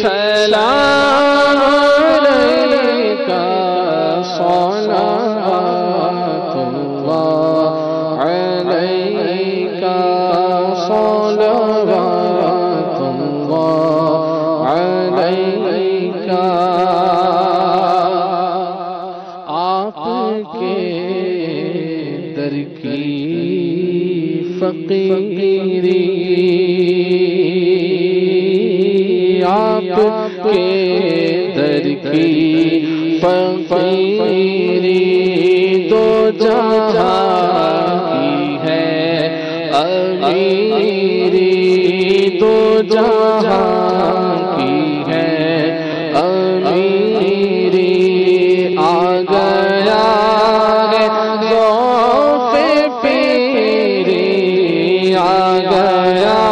سلام علیکہ صلوات اللہ علیکہ صلوات اللہ علیکہ آپ کے در کی فقیری آپ کے در کی فقیری دو جہاں کی ہے امیری دو جہاں کی ہے امیری آ گیا ہے ذوق پیری آ گیا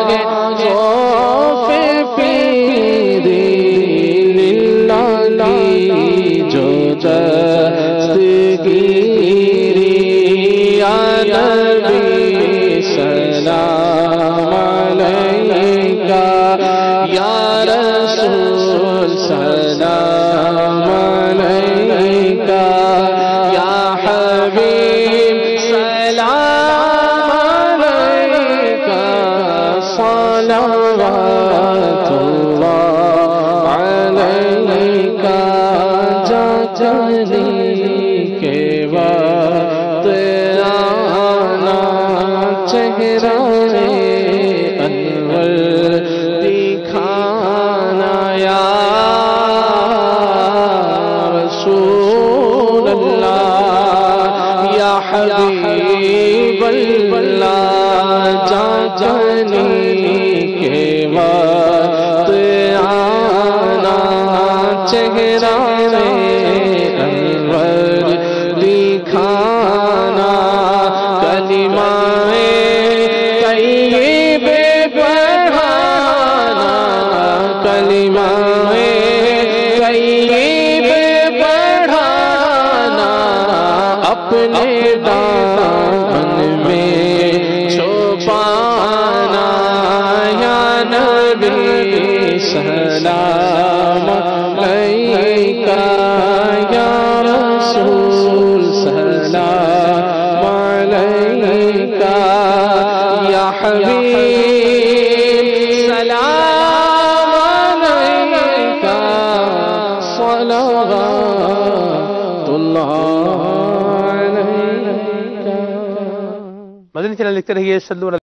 ہے ذوق پیری للہ جو دستگیری یا نبی سلام علیکہ یا رسول سلام علیکہ یا حبیب سلام علیکہ صلوات اللہ علیکہ جانے کے وقت آنا چہرہ انور دکھانا یا رسول اللہ یا حبیب اللہ جانے کے وقت آنا چہرہ انور دکھانا کلمہ طیب پڑھانا کلمہ طیب پڑھانا اپنے دامن میں چھپانا یا نبی سلام علیکہ یا رسول سلام علیکہ یا حبیب سلام علیکہ صلوات اللہ علیکہ۔ مدنی چینل لکھتے رہیے صلو علی